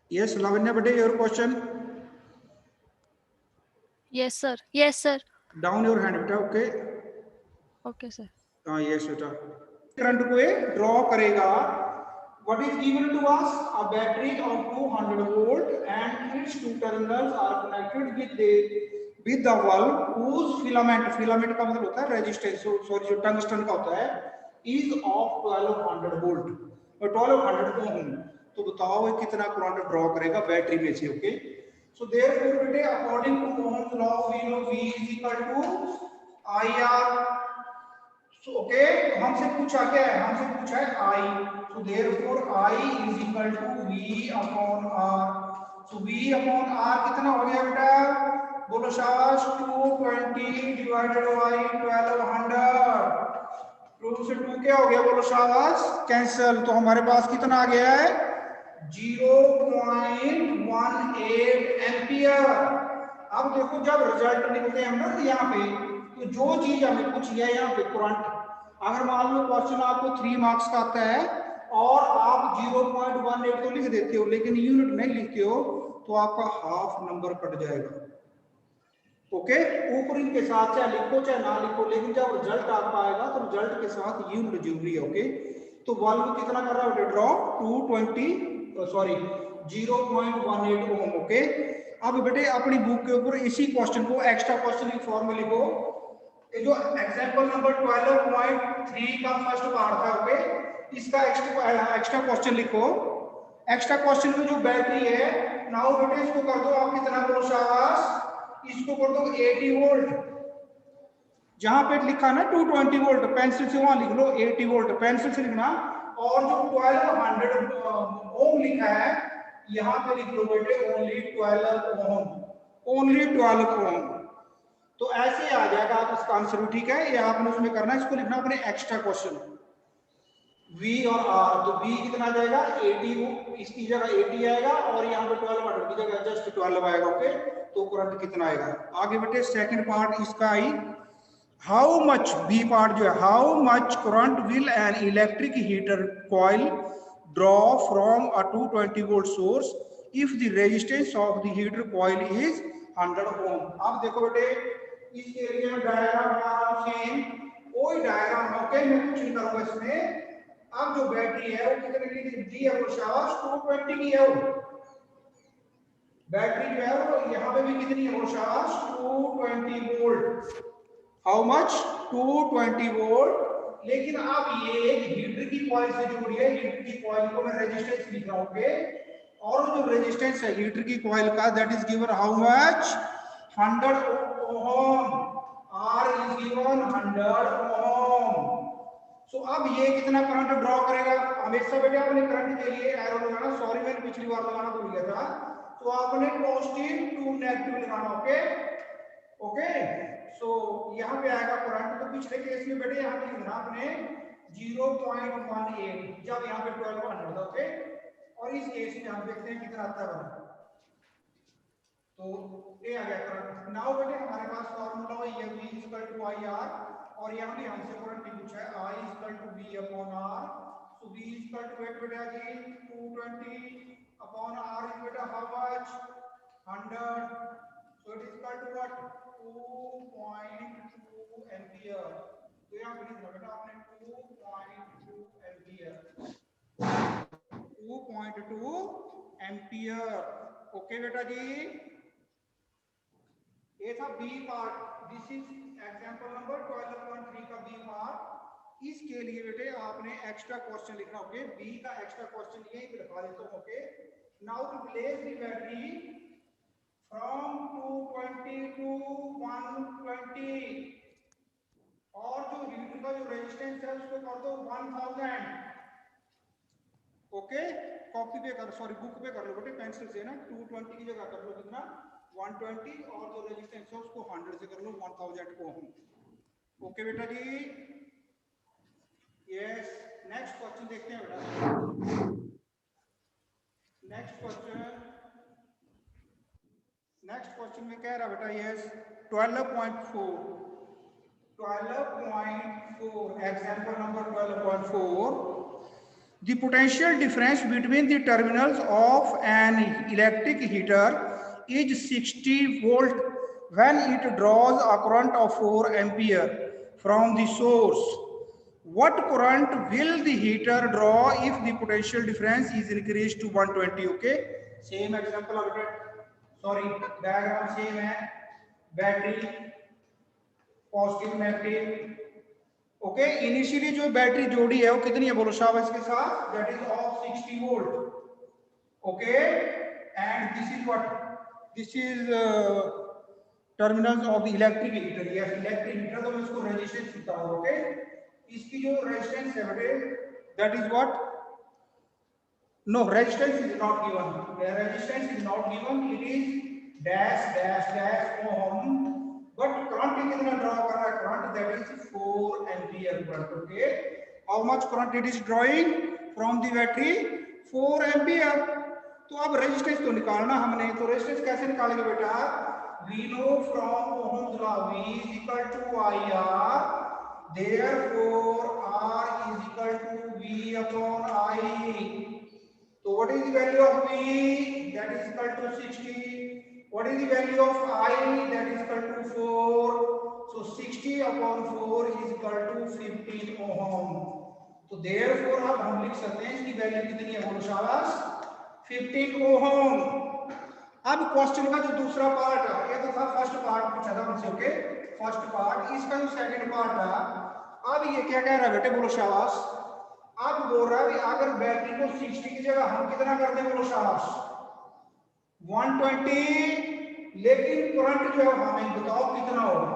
Yes, Lavanya, beta, your question. Yes, sir. Yes, sir. Down your hand, beta. Okay. Okay, sir. हाँ, yes, beta. Current को ये draw करेगा. What is given to us? A battery of 200 volt and its two terminals are connected with the bulb whose filament का मतलब होता है resistance, sorry जो tungsten का होता है, is of 1200 volt और 1200 ohm. तो बताओ ये कितना करंट ड्रॉ करेगा बैटरी में से. ओके, सो देयरफॉर बेटे according to Ohm's law we know V is equal to IR. Okay, तो हमसे पूछा क्या है, हमसे पूछा है I. So therefore I is equal to V upon R. So V upon R कितना हो गया बेटा, बोलो शाबाश. 220 डिवाइडेड बाय 1200. 2 से 2 क्या हो गया, बोलो शाबाश, कैंसिल. तो हमारे पास कितना आ गया है, 0.18 एम्पियर. अब देखो जब रिजल्ट निकलते हैं ना यहाँ पे, तो जो चीज हमें पूछी है यहाँ पे करंट, अगर मान लो क्वेश्चन आपको 3 मार्क्स का आता है और आप 0.18 तो लिख देते हो लेकिन यूनिट नहीं लिखते हो, तो आपका हाफ नंबर कट जाएगा. ओके, ऊपर इनके साथ चाहे लिखो चाहे ना लिखो, लेकिन जब रिजल्ट आपका आएगा तो रिजल्ट के साथ यूनिट जरूरी है. ओके, तो वाल्व कितना कर रहा है ड्रॉ, 220 सॉरी 0.18 ओम. ओके, अब बेटे अपनी बुक के ऊपर इसी क्वेश्चन को एक्स्ट्रा क्वेश्चन की फॉर्म में लिखो. ये जो एग्जांपल नंबर 12.3 का फर्स्ट पार्ट था, ओके, इसका एक्स्ट्रा क्वेश्चन लिखो. एक्स्ट्रा क्वेश्चन में जो बैटरी है, नाउ बेटे इसको कर दो आप कितना, बोलो शाबाश, इसको कर दो 80 वोल्ट. जहां पे लिखा ना 220 वोल्ट, पेंसिल से वहां लिख लो 80 वोल्ट, पेंसिल से लिखना. और जो 1200 ओम लिखा है, यहां पे लिख लो बेटे ओनली 12 ओम, ओनली 12 ओम. तो ऐसे आ जाएगा आप इसका आंसर भी. ठीक है, ये आपने उसमें करना है, इसको लिखना अपने एक्स्ट्रा क्वेश्चन V और R. तो V कितना आ जाएगा 80, इसकी जगह 80 आएगा और यहाँ पे 1200 की जगह जस्ट 12 आएगा. ओके, तो करंट कितना आएगा. आगे बेटे सेकंड पार्ट इसका आई, हाउ मच, बी पार्ट जो है, how much current will an electric heater coil draw from a 220 volt source if the resistance of the heater coil is 100 ओम. अब देखो बेटे इस एरिया में डायग्राम बना रहा हूं सेम, कोई डायग्राम. ओके, मैं कुछ नहीं करूंगा इसमें. अब जो बैटरी है वो कितने की दी है, वो शाबाश 220 की है. वो बैटरी जो है वो यहाँ पे भी कितनी है, वो शाबाश 220 वोल्ट. How much, 220 volt. लेकिन अब ये हीटर की कॉइल से जुड़ी है, हीटर की कॉइल को मैं रेजिस्टेंस लिख रहा हूँ. और जो रेजिस्टेंस है हीटर की कॉइल का, that is given how much, 100 ohm. R is given 100 ohm. So अब ये कितना करंट ड्रॉ करेगा. हमेशा बेटे आपने करंट के लिए एरो लगाना, सॉरी मैंने पिछली बार लगाना भूल गया था, तो आपने पॉजिटिव टू नेगेटिव लगाना. ओके, ओके, सो यहाँ पे आएगा करंट. तो पिछले केस में बेटे यहाँ पे लिखना आपने 0.18 जब यहाँ पे 1200 था. ओके, और इस केस में हम देखते हैं कितना आता है. तो ये आ गया करंट. नाउ बेटे हमारे पास फार्मूला है ये V इक्वल टू IR, और यहाँ भी हमसे करंट पूछा है I equal to V upon R. So V equal to wait बेटा जी 220 अपॉन R इज बेटा how much 100. So it is equal to what 2.2 ampere. तो यहाँ पे लिखना बेटा आपने 2.2 एम्पियर, 2.2 एम्पियर. ओके बेटा जी, ये था B part. This is example number 12.3 का बी पार्ट. इसके लिए बेटे आपने एक्स्ट्रा क्वेश्चन लिखना. ओके, बी का एक्स्ट्रा क्वेश्चन यहीं पे लिखा देता हूं. Okay, now to place the battery from 220 to 120, और जो हीटर का जो रेजिस्टेंस है उसको कर दो 1000. ओके, कॉपी पे कर, सॉरी बुक पे कर लो बेटे पेंसिल से ना, 220 की जगह कर लो कितना 120, और जो रेजिस्टेंस है उसको 100 से कर लो 1000 ओम. ओके बेटा जी, यस. नेक्स्ट क्वेश्चन देखते हैं बेटा. नेक्स्ट क्वेश्चन में कह रहा बेटा yes 12.4, 12.4 example number 12.4. The potential difference between the terminals of an electric heater is 60 volt when it draws a current of 4 ampere from the source. What current will the heater draw if the potential difference is increased to 120? Okay, same example of it. Sorry, diagram same है. Battery positive negative. Okay, initially जो battery जोड़ी है वो कितनी है बोलो शाबाश के साथ, that is of 60 volt. Okay, and this is what, this is terminals of the electric heater. Yes, electric heater तो मैं इसको रेजिस्टेंस लिखता हूं। ओके, इसकी जो रेजिस्टेंस है बेटे that is what, no resistance is not given, resistance is not given, it is dash dash dash ohm, but current कितना ड्रॉ कर रहा है, current that is 4 ampere current। okay, how much current it is drawing from the battery, 4 ampere। तो अब resistance तो निकालना हमने, तो रेजिस्टेंस कैसे निकालेंगे बेटा, we know from Ohm's law V is equal to IR, therefore R is equal to V upon I। तो what is the value of V, that is equal to 60। What is the value of I, that is equal to 4। So 60 upon 4 is equal to 15 ohm। तो therefore अब हम लिख सकते हैं इसकी value कितनी है बोलो शाबाश, 15 ओम। अब क्वेश्चन का जो दूसरा पार्ट है, ये तो था फर्स्ट पार्ट पूछा था मुझसे। ओके, फर्स्ट पार्ट, इसका जो सेकंड पार्ट था, अब ये क्या कह रहा है बेटे बोलो शाबाश, अब बोल रहा है अगर बैटरी को 60 की जगह हम कितना कर दें बोलो शाबाश, 120, लेकिन करंट जो है हमें बताओ कितना होगा,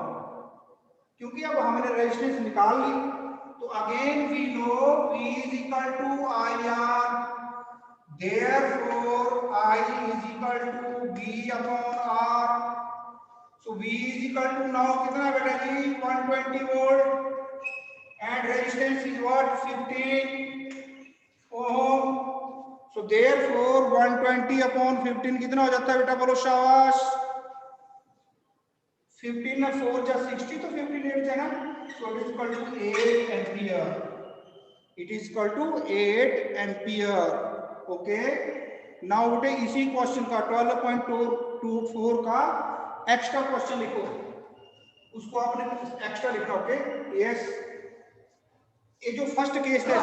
क्योंकि अब हमने रेजिस्टेंस निकाल ली। तो again we know V is equal to IR, therefore I is equal to V upon R। so V is equal to now कितना बेटा जी, 120 volt, and resistance is what, 15 ohm। so therefore 120 upon 15 कितना हो जाता है बेटा बोलो शाबाश, 15 में 4 जा 60, तो 15 ले जाना। so it is equal to 8 ampere, it is equal to 8 ampere। okay, now बेटे इसी क्वेश्चन का 12.24 का एक्स्ट्रा क्वेश्चन लिखो, उसको आपने एक्स्ट्रा लिखना। ओके, यस, ये जो फर्स्ट केस है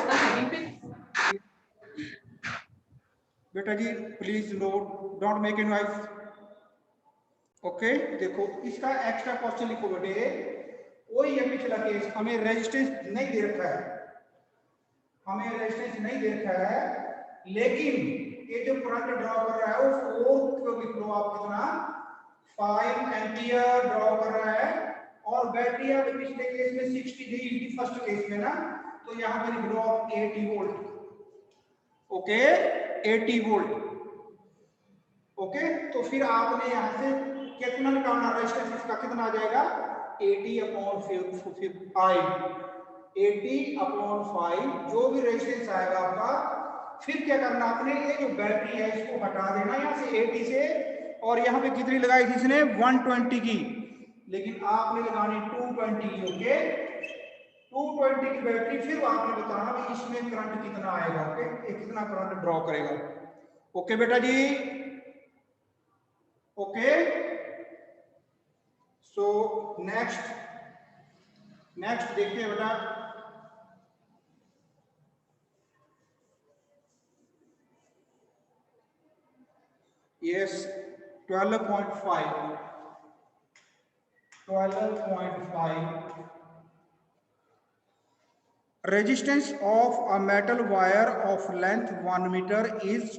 बेटा जी please note, don't make a noise. Okay, देखो इसका एक्स्ट्रा क्वेश्चन लिखो बेटे, वही है पिछला केस, हमें रेजिस्टेंस नहीं दे रखा है, हमें रेजिस्टेंस नहीं दे रखा है, लेकिन ये जो करंट ड्रॉ कर रहा है वो 4 को लिख लो आप, कितना 5 एम्पियर ड्रॉ कर रहा है, और बैटरी अब पिछले केस में 60 थी फर्स्ट केस में ना, तो यहाँ पे लिख लो आप 80 वोल्ट। Okay, 80 volt. ओके, तो फिर आपने यहाँ से कितना निकालना, रेजिस्टेंस इसका कितना आ जाएगा, 80 अपॉन 5, 80 अपॉन 5 जो भी रेजिस्टेंस आएगा आपका, फिर क्या करना आपने, ये जो बैटरी है इसको हटा देना यहाँ से 80 से, और यहाँ पे कितनी लगाई थी इसने 120 की, लेकिन आपने लगानी 220 की। ओके, 220 की बैटरी, फिर आपने बताना कि इसमें करंट कितना आएगा। ओके, ये कितना करंट ड्रॉ करेगा। ओके बेटा जी, ओके, सो नेक्स्ट देखते हैं बेटा, yes 12.5 resistance of a metal wire of length 1 meter is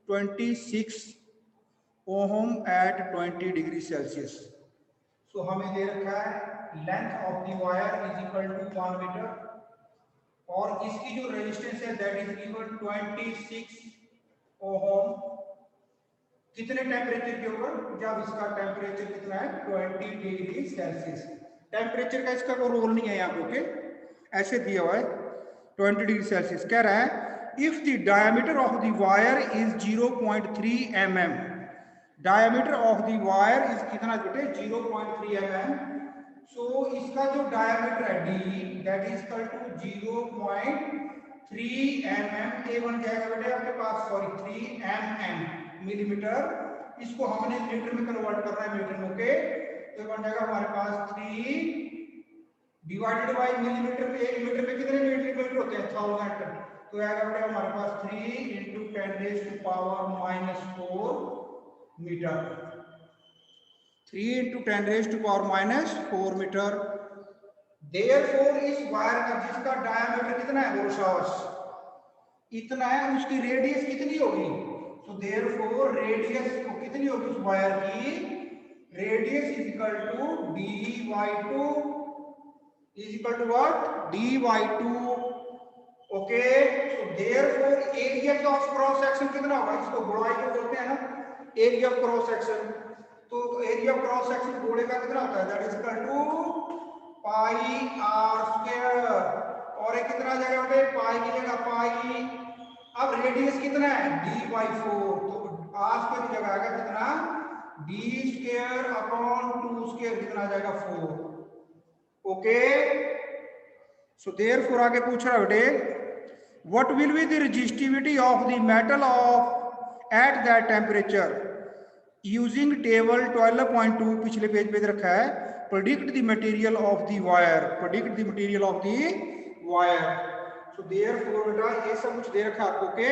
26 ohm at 20 degree Celsius। so हमें दे रखा है length of the wire is equal to 1 metre, और इसकी जो रेजिस्टेंस है दैट इज इक्वल 26 ओम। कितने टेम्परेचर के ऊपर, जब इसका टेम्परेचर कितना है 20 डिग्री सेल्सियस। टेम्परेचर का इसका कोई रोल नहीं है यहाँ पे। ओके, ऐसे दिया हुआ है 20 डिग्री सेल्सियस। कह रहा है if the diameter of the wire is 0.3 mm, diameter of the wire is कितना बेटे 0.3 mm, सो इसका जो डायमीटर है d that is equal to 3 mm, A बन जाएगा बेटे आपके पास, सॉरी 3 mm मिलीमीटर, इसको हमने लीटर में कन्वर्ट करना है मीटर में, ओके। तो बन जाएगा हमारे पास 3 डिवाइडेड बाय मिलीमीटर में, 1 मीटर में कितने मिलीमीटर होते हैं, 1000, तो आएगा बेटा हमारे पास 3 × 10⁻⁻4 मीटर, 3 × 10⁻⁻4 मीटर। देयरफॉर इस वायर का जिसका डायमीटर कितना है बोलो, इतना है, उसकी रेडियस कितनी होगी, तो देयरफॉर रेडियस को कितनी होगी उस वायर की, radius is equal to d/2 is equal to what, d/2, okay. So therefore area of cross section कितना होगा, इसको गोलाई को बोलते हैं ना, एरिया ऑफ क्रॉस सेक्शन, तो एरिया ऑफ क्रॉस सेक्शन गोले का कितना होता है, that is equal to πr², और ये कितना आ जाएगा बेटे, पाई की जगह पाई, अब रेडियस कितना है d/4, तो r² की जगह आएगा कितना, d²/2² कितना आ जाएगा 4, ओके। सो देयरफॉर आगे पूछ रहा है बेटे, what will be the resistivity of the metal of at that temperature using table 12.2, पिछले पेज पे रखा है, predict the material of the wire, predict the material of the wire. So therefore बेटा ये सब कुछ दे रखा है आपको, ओके।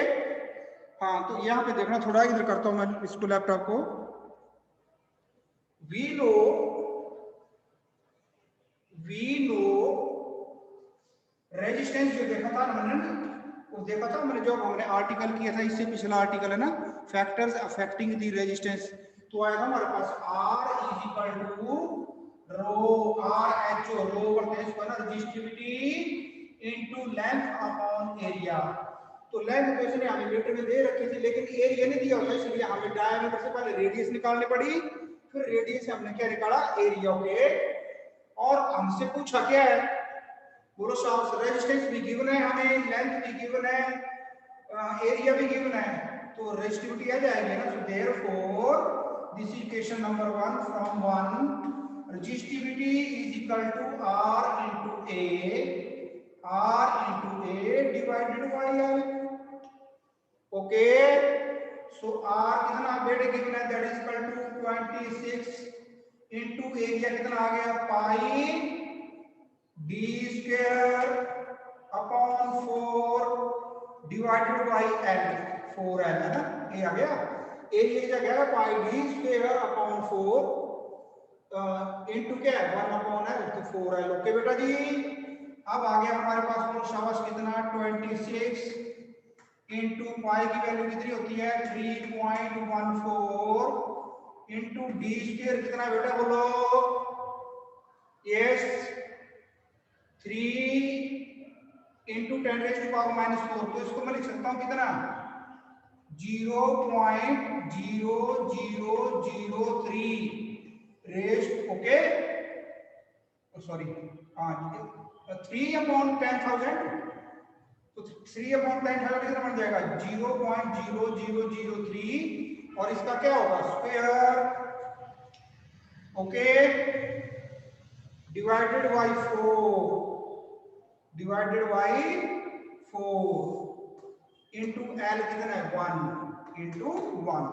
हाँ तो यहाँ पे देखना, थोड़ा इधर करता हूँ मैं इसको लैपटॉप को, वी नो रेजिस्टेंस, जो देखा था ना मैंने, वो देखा था मैंने जो हमने आर्टिकल किया था, इससे पिछला आर्टिकल है ना, फैक्टर्स अफेक्टिंग द रेजिस्टेंस, तो आएगा हमारे पास R इज इक्वल टू ρ रो करते हैं इसको ना, resistivity into length upon area, तो लेंथ तो इसने हमें मीटर में दे रखी थी, लेकिन एरिया नहीं दिया होता, इसलिए हमें डायमीटर से पहले रेडियस निकालनी पड़ी, फिर रेडियस से हमने क्या निकाला, एरिया, ओके। और हमसे पूछा क्या है बोलो साहब, रेजिस्टेंस भी गिवन है हमें, लेंथ भी गिवन है, एरिया भी गिवन है, तो रेजिस्टिविटी आ जाएगी ना। So therefore this equation number 1 from 1, resistivity is equal to R × A divided by L, okay. So R कितना बेटे गिवन है, that is equal to 26 × area कितना आ गया, pi d² upon 4 divided by L, 4L है ना, ये आ गया, एरिया क्या गया पाई d² अपॉन 4 इनटू क्या है 1/L, तो 4L, ओके बेटा जी। अब आ गया हमारे पास बोलो शाबाश कितना, 26 × पाई की वैल्यू कितनी होती है, 3.14 इनटू d² कितना बेटा बोलो, यस 3 × 10⁻⁻⁴, तो इसको मैं लिख सकता हूं कितना, 0.0003 रेस्ट, ओके, सॉरी हाँ 3/10,000, तो 3/10,000 कितना बन जाएगा, 0.0003, और इसका क्या होगा square, okay, divided by 4 into L कितना है 1 × 1,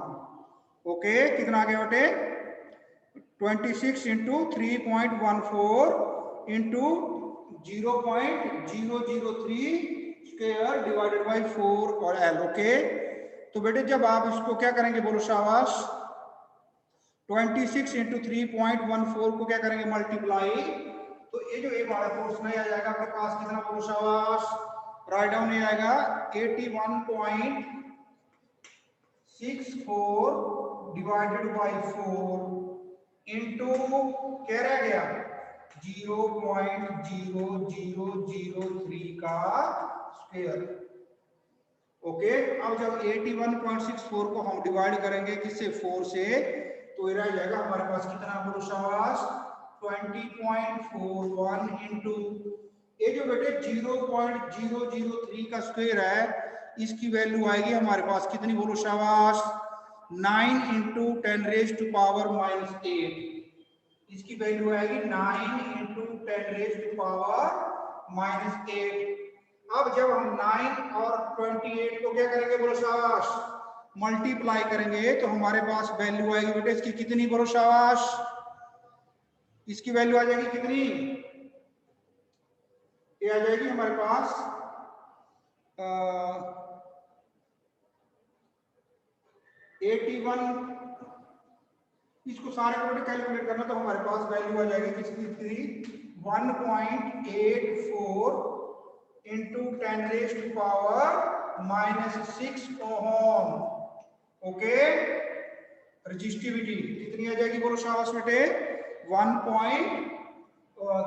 ओके। कितना आ गया बेटे, 26 × 3.14 इनटू 0.003 स्क्वायर डिवाइडेड बाय 4 और L, ओके। तो बेटे जब आप इसको क्या करेंगे बोलो शाबाश, 26 × 3.14 को क्या करेंगे मल्टीप्लाई, तो ये जो ए वाला पोर्शन है आ जाएगा आपके पास कितना बोलो शाबाश, राइट डाउन ये आएगा 81.64 डिवाइडेड बाय 4 इनटू क्या रह गया 0.0003 का स्क्वायर, ओके। अब जब 81.64 को हम डिवाइड करेंगे किससे, 4 से, तो ये रह जाएगा हमारे पास कितना बोलो शाबाश, 20.41 इनटू ये जो बेटे 0.003 का स्क्वायर है, इसकी वैल्यू आएगी हमारे पास कितनी बोलो शाबाश, 9 × 10⁻⁸, इसकी वैल्यू आएगी 9 × 10⁻⁸। अब जब हम 9 और 28 को क्या करेंगे बोलो शाबाश, मल्टीप्लाई करेंगे तो हमारे पास वैल्यू आएगी बेटे इसकी कितनी, बोलो शाबाश, इसकी वैल्यू आ जाएगी कितनी, ये आ जाएगी हमारे पास 81। इसको सारे को बेटे कैलकुलेट करना तो हमारे पास वैल्यू आ जाएगी किसकी, 1.84 इंटू 10⁻⁻6 ओम। ओके, रजिस्टिविटी कितनी आ जाएगी बोलो शाबाश बेटे, 1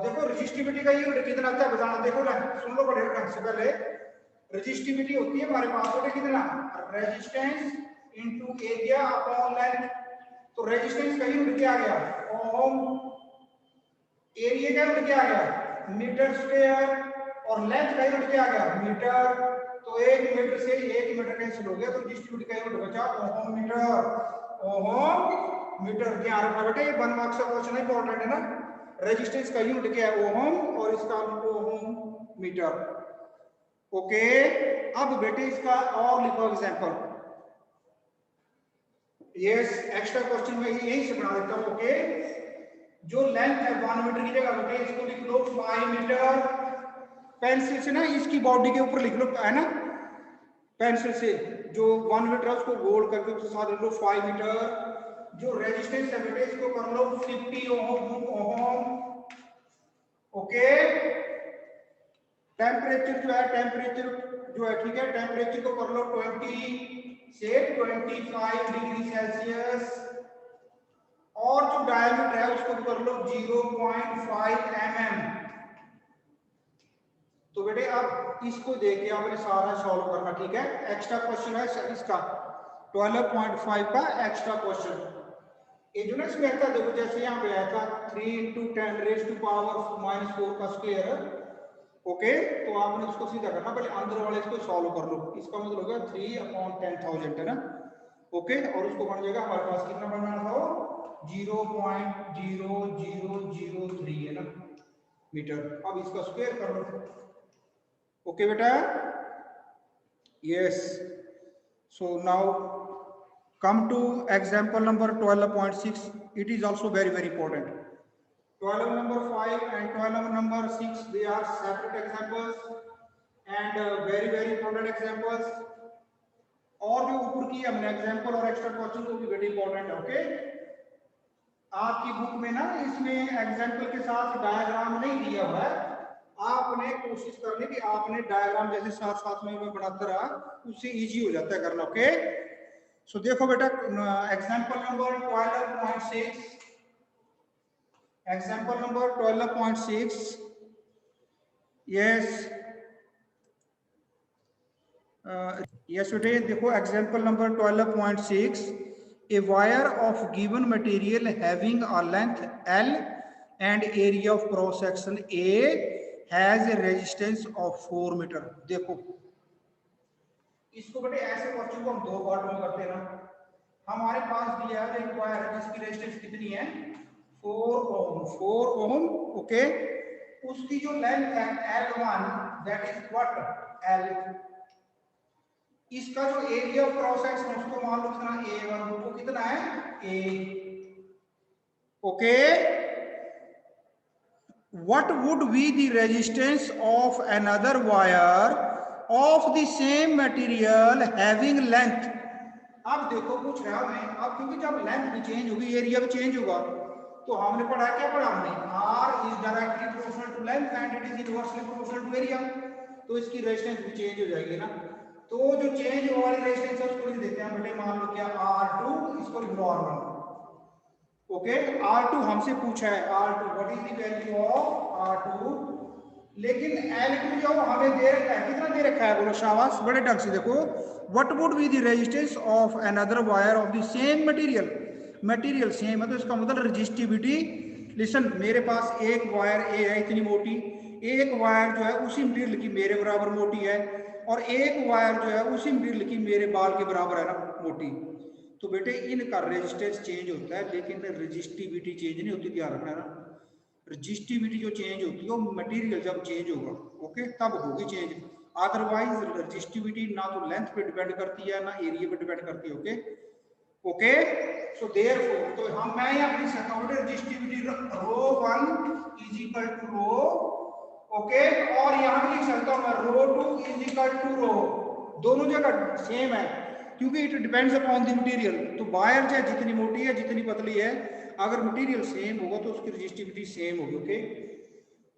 देखो रजिस्टिविटी का यूनिट कितना आता है बताना, देखो ना सुन लो बड़े ढंग से, पहले रजिस्टिविटी होती है हमारे पास बेटे कितना, resistance into area upon length. तो रेजिस्टेंस का यूनिट क्या आ गया ओम, एरिया का यूनिट क्या आ गया मीटर स्क्वायर, और लेंथ का यूनिट क्या आ गया मीटर। तो 1 मीटर से 1 मीटर कैंसिल हो गया, तो रजिस्टिविटी का यूनिट बचा ओम मीटर। ओम मीटर ध्यान रखना बेटे, ये 1 मार्क्स का क्वेश्चन इंपॉर्टेंट है ना। रेजिस्टेंस का यूनिट क्या है ओम, और इसका ओम मीटर। ओके, अब बेटे इसका और लिखो एग्जांपल। यस, एक्स्ट्रा क्वेश्चन में यही से बना देता हूं। ओके, जो लेंथ है 1 मीटर की जगह बेटे इसको लिख लो 5 मीटर। पेंसिल से ना इसकी बॉडी के ऊपर लिख लो, है ना, पेंसिल से जो 1 मीटर है उसको गोल करके उसके साथ लिख लो 5 मीटर। जो रेजिस्टेंस है बेटे इसको कर लो 50 ओम। ओके, टेम्परेचर जो है, टेम्परेचर जो है ठीक है, टेम्परेचर को कर लो 20 से 25 डिग्री सेल्सियस, और जो डायमीटर है उसको कर लो 0.5 mm। तो बेटे अब इसको देख के आपने सारा सॉल्व करना, ठीक है। एक्स्ट्रा क्वेश्चन है इसका 12.5 का एक्स्ट्रा क्वेश्चन। ये जो ना इसमें था देखो, जैसे यहाँ पे आया था 3 × 10⁻⁻⁴ का स्क्वायर। ओके, तो आपने उसको सीधा करना, पहले अंदर वाले इसको सॉल्व कर लो। इसका मतलब हो गया 3/10,000 है ना। ओके, और उसको बन जाएगा हमारे पास कितना बनना था, 0.0003 है ना मीटर। अब इसका स्क्वायर कर लो। ओके बेटा, yes. So now come to example number 12.6. It is also very important. 12 number 5 and 12 number 6, they are separate examples and very important examples. और जो ऊपर की हमने एग्जांपल और एक्स्ट्रा क्वेश्चन वो भी वेरी इंपॉर्टेंट है। ओके, आपकी बुक में ना इसमें एग्जांपल के साथ डायग्राम नहीं दिया हुआ है, आपने कोशिश करनी कि आपने डायग्राम जैसे साथ साथ में बनाता रहा, उससे इजी हो जाता है करना। ओके, सो देखो बेटा example number 12.6, example number 12.6। Yes yes बेटे देखो example number 12.6, a wire of given material having a length L and area of cross section A has a resistance of 4 metre. देखो इसको बेटे ऐसे क्वेश्चन को हम दो पार्ट में करते हैं ना। हमारे पास दिया है एक वायर है जिसकी रेजिस्टेंस कितनी है 4 ओम। ओके, उसकी जो लेंथ है L1, that is what L। इसका जो एरिया ऑफ क्रॉस सेक्शन उसको मान लो कितना A1, वो कितना है A। Okay, what would be the resistance of another wire of the same material having length। अब देखो पूछ रहा है मैं, अब क्योंकि जब लेंथ भी चेंज होगी एरिया भी चेंज होगा, तो हमने पढ़ा क्या पढ़ा हमने, R is directly proportional to length and it is inversely proportional to area। तो इसकी रेजिस्टेंस भी चेंज हो जाएगी ना। तो जो चेंज वाली रेजिस्टेंस है उसको लिख देते हैं बेटे, मान लो क्या R2, इसको लिख लो R1। ओके, R2 हमसे पूछा है, R2 what is the value of R2, लेकिन L2 जो हमें दे रखा है, कितना दे रखा है बोलो शाबाश, बड़े ढंग से देखो। What would be the resistance of another wire of the same material, material same है तो इसका मतलब रेजिस्टिविटी। लिसन, मेरे पास एक वायर ए है इतनी मोटी, एक वायर जो है उसी मटेरियल की मेरे बराबर मोटी है, और एक वायर जो है उसी मटेरियल की मेरे बाल के बराबर है ना मोटी। तो बेटे इनका रेजिस्टेंस चेंज होता है लेकिन रेजिस्टिविटी चेंज नहीं होती, ध्यान रखना ना। रेजिस्टिविटी जो चेंज होती है वो मटेरियल जब चेंज होगा, ओके, तब होगी चेंज। अदरवाइज रजिस्टिविटी ना तो लेंथ पे डिपेंड करती है ना एरिया पे डिपेंड करती है। ओके ओके, सो देयरफॉर तो मैं यहाँ लिख सकता हूँ resistivity ρ1 is equal to rho, okay, और यहाँ भी लिख सकता हूँ मैं ρ2 इज इक्वल टू रो, दोनों जगह सेम है क्योंकि it depends upon the material. तो वायर चाहे जितनी मोटी है जितनी पतली है, अगर मटेरियल सेम होगा तो उसकी रजिस्टिविटी सेम होगी। ओके,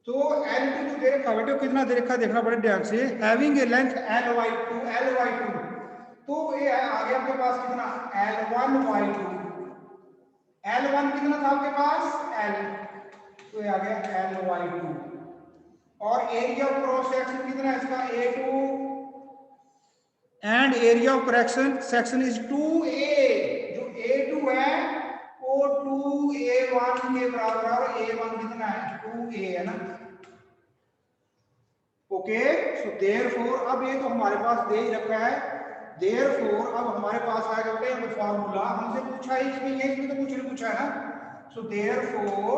तो L2 जो दे रखा है बेटे कितना दे रखा है देखना बड़े ध्यान से, हैविंग ए लेंथ Ly2 तो ये आ गया आपके पास कितना L1/2, L1 कितना था आपके पास L, तो ये आ गया Ly2, और एरिया ऑफ क्रॉस सेक्शन कितना है इसका A2 and area of correction section is 2A, जो A2 है वो 2A1 के बराबर है, और A1 कितना है 2A है ना। ओके, सो देयरफॉर अब ये तो हमारे पास दे ही रखा है, देयरफॉर अब हमारे पास आएगा बेटे हमें फार्मूला, हमसे पूछा ही नहीं है, इसमें तो कुछ नहीं पूछा है ना। So therefore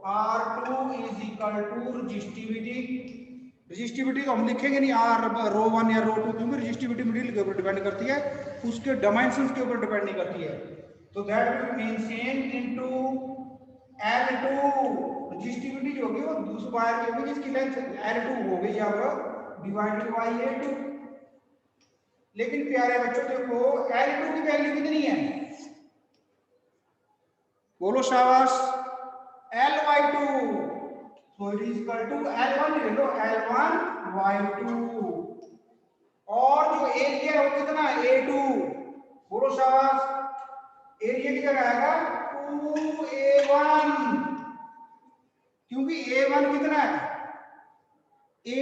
R2 is equal to resistivity, resistivity तो हम लिखेंगे नहीं R ρ1 या ρ2 क्योंकि रजिस्टिविटी मटेरियल के ऊपर डिपेंड करती है, उसके डायमेंशंस के ऊपर डिपेंड नहीं करती है। तो that will mean n into L2, resistivity जो होगी वो दूसरे वायर की होगी जिसकी लेंथ L2 हो गई अब डिवाइडेड बाय A2। लेकिन प्यारे बच्चों देखो L2 की वैल्यू कितनी है, बोलो शाबाश, L/2, so it is equal to L1 ले लो L1/2, और जो एरिया है वो कितना है A2, बोलो शाबाश, एरिया की जगह आएगा 2A1, क्योंकि A1 कितना है A,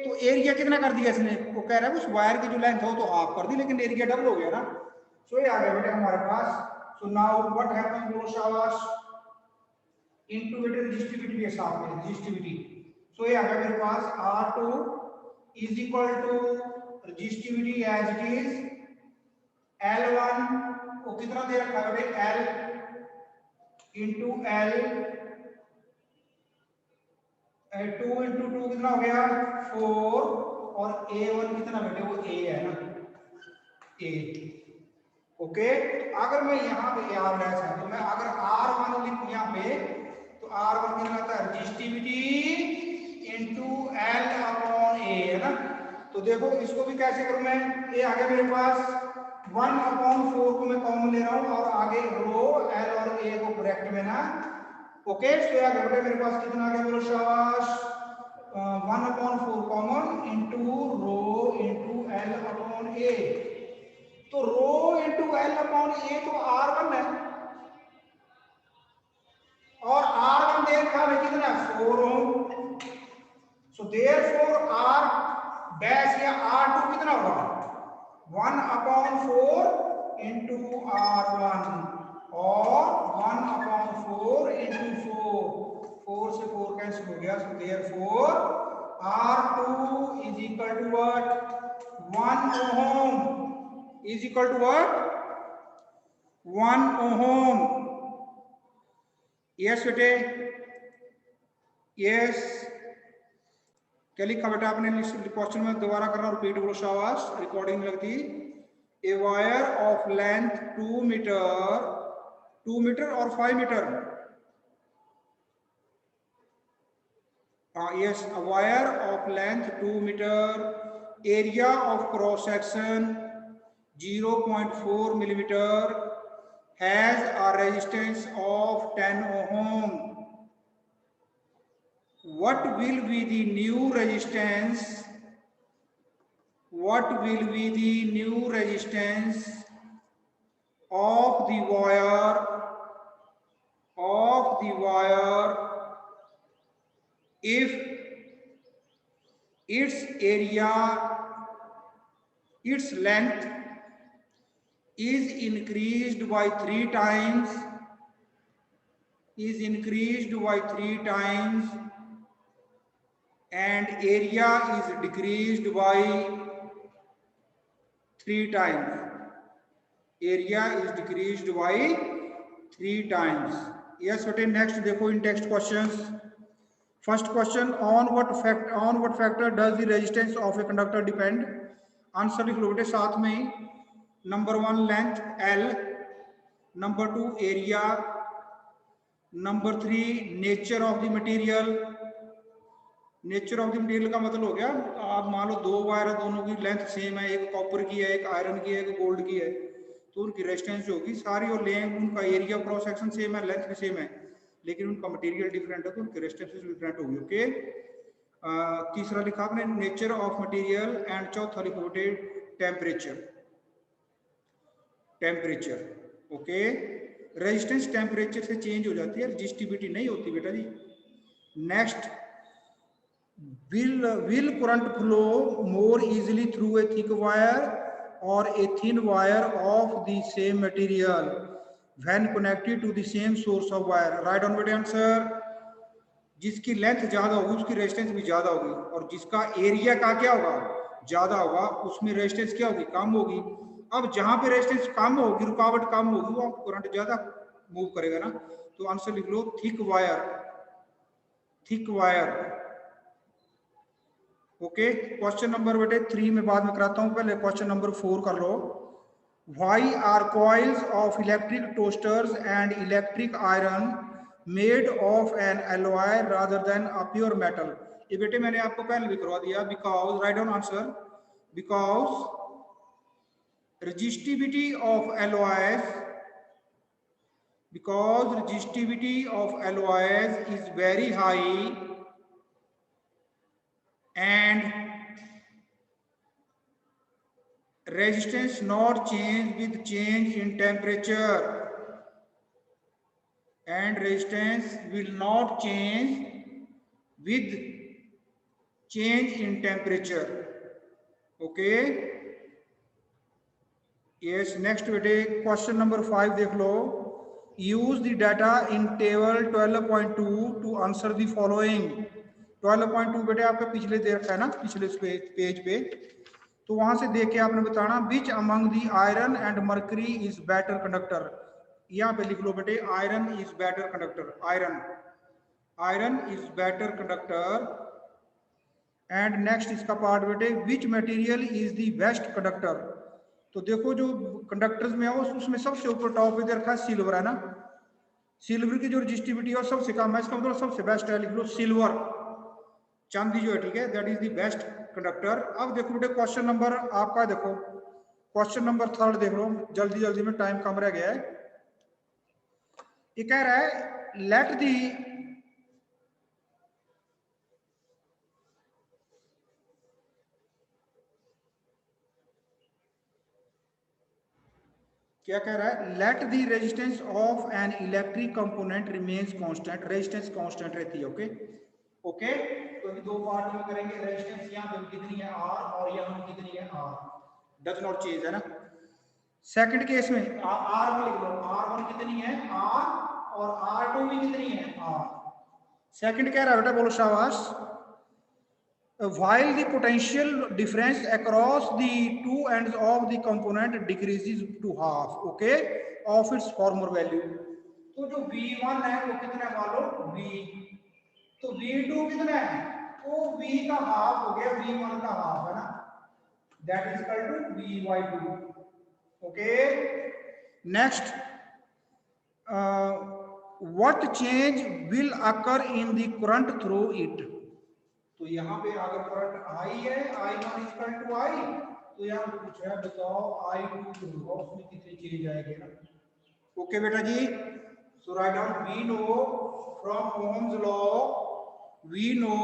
तो एरिया कितना कर दिया इसने, वो कह रहा है उस वायर की जो लेंथ हो तो हाफ कर दी लेकिन एरिया डबल हो गया ना। सो ये आ गया बेटे हमारे पास। सो नाउ व्हाट हैपेंस, बोलो शाबाश, इनटू बेटे रजिस्टिविटी के साथ में रजिस्टिविटी। सो ये आ गया मेरे पास R2 is equal to resistivity as it is L1 वो कितना दे रखा है बेटे L इनटू L, 2 इंटू 2 कितना हो गया 4, और A1 कितना बेटे वो A है ना A। ओके, अगर मैं यहाँ पे R लेस है तो मैं अगर R1 लिखूं यहाँ पे तो R1 कितना आता है रजिस्टिविटी इनटू L/A है ना। तो देखो इसको भी कैसे करूं मैं, ये आ गया मेरे पास 1/4 को मैं कॉमन ले रहा हूं और आगे रो L और A को ब्रैकेट में ना। ओके, सो आ गया मेरे पास कितना आ गया बोलो शाबाश, 1/4 कॉमन इनटू रो इनटू L/A। तो रो इनटू L/A तो R1 है, और R1 दे रखा है कितना 4 ओम। सो देयरफॉर R डैश या R2 कितना होगा 1/4 इनटू R1 और 1/4 इनटू 4 से 4 कैंसिल हो गया। So therefore R2 is equal to what 1 ohm is equal to what 1 ohm. Yes बेटे यस, क्या लिखा बेटा आपने क्वेश्चन में दोबारा करना, रिपीट बोलो शाबाश, रिकॉर्डिंग लगती। A wire of length 2 metre और 5 metre, yes, a wire of length 2 meter, area of cross section 0.4 millimeter, has a resistance of 10 ohm. What will be the new resistance? What will be the new resistance of the wire if its area, its length is increased by 3 times, and area is decreased by 3 times, area is decreased by 3 times। yes बेटे next देखो in text questions. First question, on what factor does the resistance of a conductor depend? Answer लिख लो बेटे साथ में ही। Number 1 length L, number 2 area, number 3 nature of the material. Nature of the material का मतलब हो गया, आप मान लो दो वायर है, दोनों की लेंथ सेम है, एक कॉपर की है, एक आयरन की है, एक गोल्ड की है, तो उनकी रेजिस्टेंस जो होगी सारी, और लेंथ उनका एरिया क्रॉस सेक्शन सेम है, लेंथ भी सेम है, लेकिन उनका मटेरियल डिफरेंट है तो उनकी रेजिस्टेंस डिफरेंट होगी। ओके, तीसरा लिखा आपने नेचर ऑफ मटेरियल, एंड चौथा लिखो बेटे temperature. Temperature, okay, resistance temperature से चेंज हो जाती है, रजिस्टिविटी नहीं होती बेटा जी। Next, will current flow more easily through a thick wire or a thin wire of the same material when connected to the same source of wire? Right on बेटे answer. जिसकी length ज्यादा होगी उसकी resistance भी ज्यादा होगी, और जिसका एरिया का क्या होगा, ज्यादा होगा, उसमें रेजिस्टेंस क्या होगी, कम होगी। अब जहां पे रेजिस्टेंस कम होगी, रुकावट कम होगी, वो करंट ज्यादा मूव करेगा ना, तो आंसर लिख लो thick wire. Thick wire, okay. Question number बेटे 3 में बाद में कराता हूं, पहले क्वेश्चन नंबर 4 कर लो। Why are coils of electric toasters and electric iron made of an alloy rather than a pure metal? ये बेटे मैंने आपको पहले भी करवा दिया। Because, write down answer, because resistivity of alloys, because resistivity of alloys is very high and resistance not change with change in temperature, and resistance will not change with change in temperature. Okay, yes। Next बेटे question number 5 देख लो। Use the data in table 12.2 to answer the following. 12.2 बेटे आपके पिछले दे रखा है ना, पिछले पेज पे, तो वहां से देख के आपने बताना which among the iron and mercury is better conductor. यहाँ पे लिख लो बेटे iron is better conductor. Iron is better conductor. And next इसका पार्ट बेटे which material is the best conductor. तो देखो जो कंडक्टर्स में है उसमें सबसे ऊपर टॉप पे दे रखा है सिल्वर, है ना। सिल्वर की जो रजिस्टिविटी है सबसे कम है, इसका मतलब सबसे बेस्ट है, लिख लो सिल्वर, चांदी जो है, ठीक है, that is the best conductor. अब देखो बेटे क्वेश्चन नंबर आपका, देखो क्वेश्चन नंबर 3 देख लो, जल्दी जल्दी में, टाइम कम रह गया है। ये कह रहा है लेट दी क्या कह रहा है, let the resistance of an electric component remains constant. Resistance constant रहती है। ओके, ओके, तो दो पार्ट में करेंगे। रेजिस्टेंस यहाँ पे कितनी है R, और यहाँ कितनी है R, डज नॉट चेंज, है ना। सेकंड केस में R1 लिख लो, R1 कितनी है R, और R2 भी कितनी है R। सेकंड कह रहा है बेटा, बोलो शाबाश। While the potential difference across the two ends of the component decreases to half, okay, of its former value. तो जो V1 है वो कितना है मालूम, V, तो V2 कितना है, तो V का हाफ हो गया, V1 का हाफ, है ना, that is equal to V/2. Okay, next, what change will occur in the current through it? तो यहाँ पे अगर करंट I है, I1 इक्वल टू I, तो यहाँ पे कुछ है, बताओ I2 जो होगा उसमें कितने चेंज आएंगे ना। ओके बेटा जी, so write down, we know from Ohm's law, we know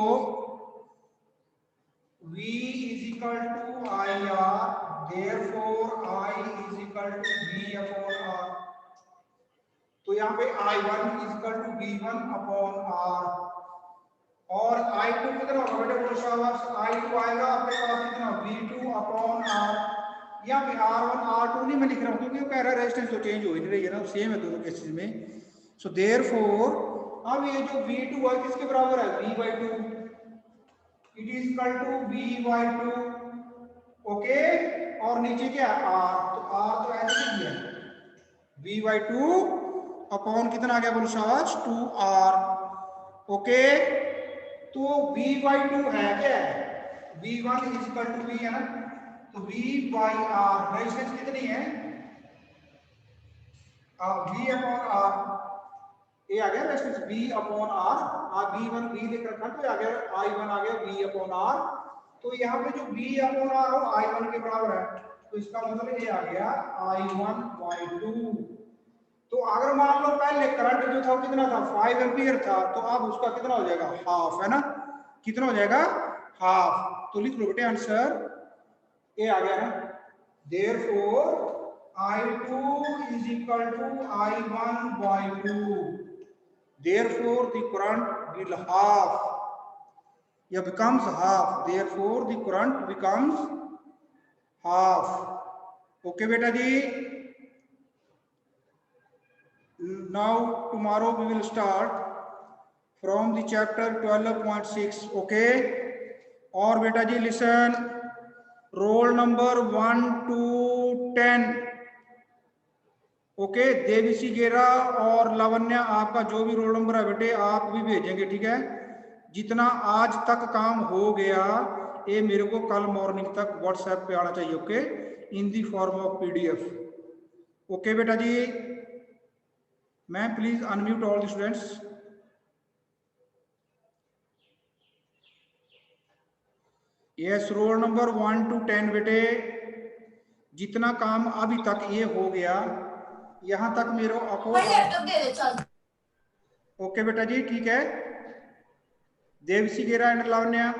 V is equal to IR, therefore I is equal to V upon R। तो यहाँ पे I1 is equal to V1 upon R, और I2 कितना होगा बेटे, बोलो शाबाश। I2 आएगा आपके पास कितना, V2 अपॉन R। यहाँ पे R1 R2 नहीं मैं लिख रहा हूँ, क्योंकि वो कह रहा है रेजिस्टेंस तो चेंज हो ही नहीं रही है ना, सेम है दोनों केसेस में। सो देयरफॉर अब ये जो V2 है किसके बराबर है, V/2, it is equal to V/2। Okay, और नीचे क्या है R, तो R तो ऐसे ही है, V/2 अपॉन कितना आ गया, बोलो शाबाश, 2R। ओके, तो V/2 है क्या है, V1 is equal to V है ना, तो V/R रेजिस्टेंस कितनी है, V अपॉन R, ये आ गया resistance V upon R, V1 V लिख रखा तो आ गया I1 आ गया V अपॉन R, तो यहाँ पे जो V अपॉन R हो I1 के बराबर है, तो इसका मतलब ये आ गया I1/2। तो अगर मान लो पहले करंट जो था कितना था 5 एम्पियर था, तो अब उसका कितना हो जाएगा, हाफ है ना, कितना हो जाएगा, हाफ। तो लिख लो बेटे आंसर, ये आ गया ना, therefore I2 is equal to I1/2, therefore the current will half, या becomes half, therefore the current becomes half। Okay बेटा जी, now tomorrow we will start from the chapter 12.6, okay। और बेटा जी listen, roll number 1 to 10, okay. Devisi Gera और लावण्या, आपका जो भी roll number है बेटे आप भी भेजेंगे, ठीक है। जितना आज तक काम हो गया ये मेरे को कल मॉर्निंग तक व्हाट्सएप पे आना चाहिए, okay, in the form of PDF, okay बेटा जी। Ma'am please unmute all the students. Yes, roll number 1 to 10 बेटे, जितना काम अभी तक ये हो गया यहां तक मेरे को ओके बेटा जी, ठीक है। देवसी गेरा एंड लावण्या,